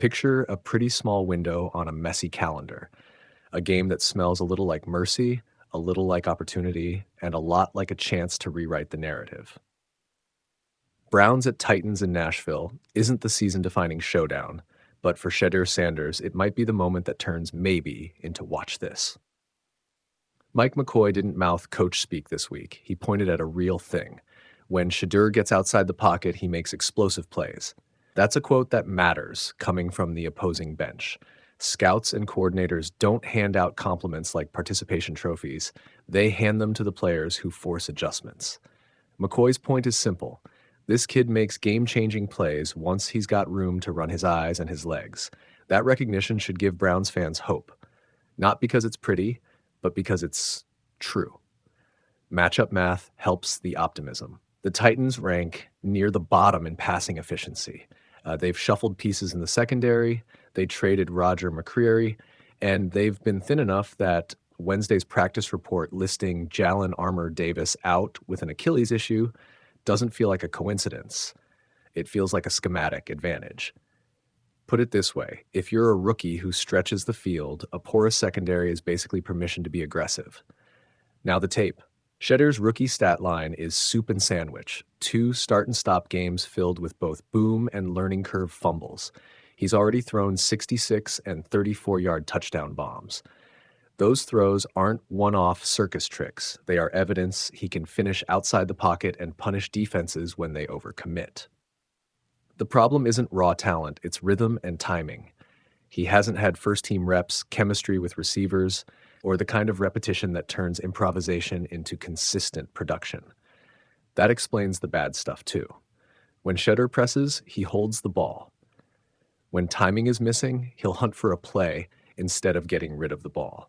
Picture a pretty small window on a messy calendar, a game that smells a little like mercy, a little like opportunity, and a lot like a chance to rewrite the narrative. Browns at Titans in Nashville isn't the season-defining showdown, but for Shedeur Sanders, it might be the moment that turns maybe into watch this. Mike McCoy didn't mouth coach speak this week. He pointed at a real thing. When Shedeur gets outside the pocket, he makes explosive plays. That's a quote that matters coming from the opposing bench. Scouts and coordinators don't hand out compliments like participation trophies. They hand them to the players who force adjustments. McCoy's point is simple. This kid makes game-changing plays once he's got room to run his eyes and his legs. That recognition should give Browns fans hope. Not because it's pretty, but because it's true. Matchup math helps the optimism. The Titans rank near the bottom in passing efficiency. They've shuffled pieces in the secondary, they traded Roger McCreary, and they've been thin enough that Wednesday's practice report listing Jalen Armour-Davis out with an Achilles issue doesn't feel like a coincidence. It feels like a schematic advantage. Put it this way, if you're a rookie who stretches the field, a porous secondary is basically permission to be aggressive. Now the tape. Shedeur's rookie stat line is soup and sandwich, 2 start-and-stop games filled with both boom and learning curve fumbles. He's already thrown 66 and 34-yard touchdown bombs. Those throws aren't one-off circus tricks. They are evidence he can finish outside the pocket and punish defenses when they overcommit. The problem isn't raw talent, it's rhythm and timing. He hasn't had first-team reps, chemistry with receivers, or the kind of repetition that turns improvisation into consistent production. That explains the bad stuff too. When Shedeur presses, he holds the ball. When timing is missing, he'll hunt for a play instead of getting rid of the ball.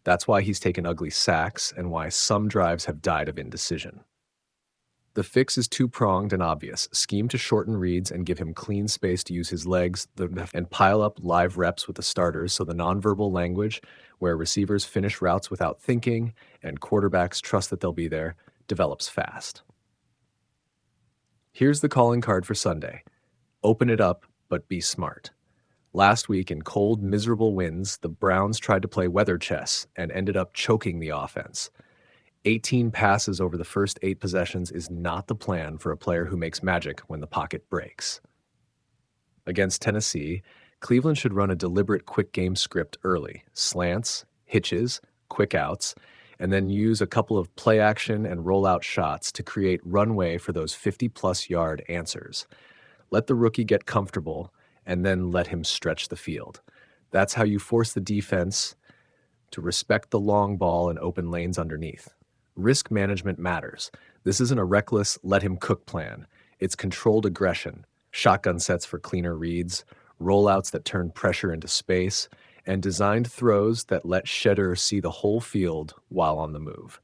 That's why he's taken ugly sacks and why some drives have died of indecision. The fix is two-pronged and obvious. Scheme to shorten reads and give him clean space to use his legs and pile up live reps with the starters so the nonverbal language, where receivers finish routes without thinking and quarterbacks trust that they'll be there, develops fast. Here's the calling card for Sunday. Open it up, but be smart. Last week in cold, miserable winds, the Browns tried to play weather chess and ended up choking the offense. 18 passes over the first 8 possessions is not the plan for a player who makes magic when the pocket breaks. Against Tennessee, Cleveland should run a deliberate quick game script early, slants, hitches, quick outs, and then use a couple of play action and rollout shots to create runway for those 50-plus yard answers. Let the rookie get comfortable and then let him stretch the field. That's how you force the defense to respect the long ball and open lanes underneath. Risk management matters. This isn't a reckless, let-him-cook plan. It's controlled aggression, shotgun sets for cleaner reads, rollouts that turn pressure into space, and designed throws that let Shedeur see the whole field while on the move.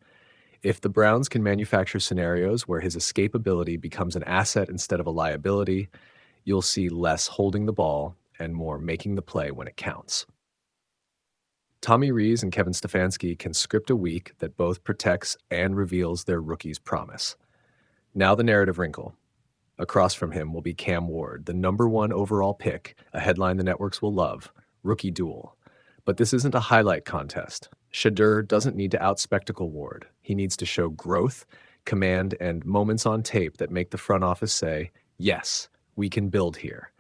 If the Browns can manufacture scenarios where his escapability becomes an asset instead of a liability, you'll see less holding the ball and more making the play when it counts. Tommy Rees and Kevin Stefanski can script a week that both protects and reveals their rookie's promise. Now the narrative wrinkle. Across from him will be Cam Ward, the #1 overall pick, a headline the networks will love, rookie duel. But this isn't a highlight contest. Shedeur doesn't need to out-spectacle Ward. He needs to show growth, command, and moments on tape that make the front office say, yes, we can build here.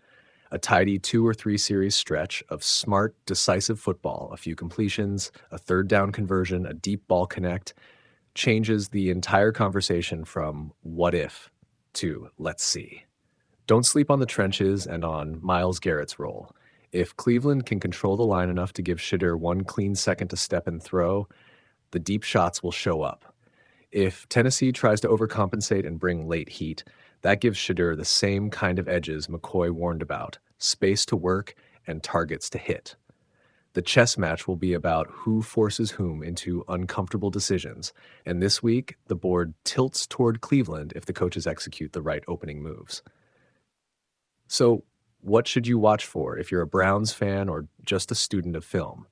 A tidy 2 or 3 series stretch of smart, decisive football, a few completions, a third down conversion, a deep ball connect, changes the entire conversation from what if to let's see. Don't sleep on the trenches and on Myles Garrett's role. If Cleveland can control the line enough to give Shedeur 1 clean second to step and throw, the deep shots will show up. If Tennessee tries to overcompensate and bring late heat, that gives Shedeur the same kind of edges McCoy warned about, space to work and targets to hit. The chess match will be about who forces whom into uncomfortable decisions, and this week the board tilts toward Cleveland if the coaches execute the right opening moves. So, what should you watch for if you're a Browns fan or just a student of film?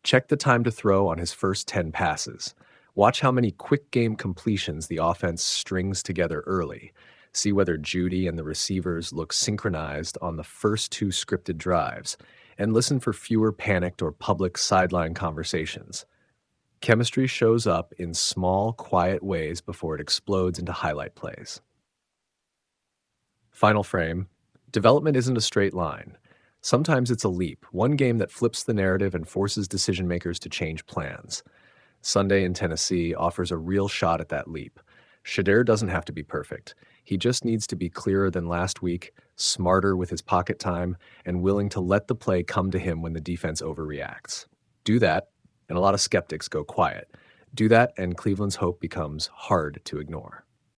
Check the time to throw on his first 10 passes. Watch how many quick game completions the offense strings together early. See whether Judy and the receivers look synchronized on the first two scripted drives, and listen for fewer panicked or public sideline conversations. Chemistry shows up in small, quiet ways before it explodes into highlight plays. Final frame. Development isn't a straight line. Sometimes it's a leap, one game that flips the narrative and forces decision makers to change plans. Sunday in Tennessee offers a real shot at that leap. Shedeur doesn't have to be perfect. He just needs to be clearer than last week, smarter with his pocket time, and willing to let the play come to him when the defense overreacts. Do that, and a lot of skeptics go quiet. Do that, and Cleveland's hope becomes hard to ignore.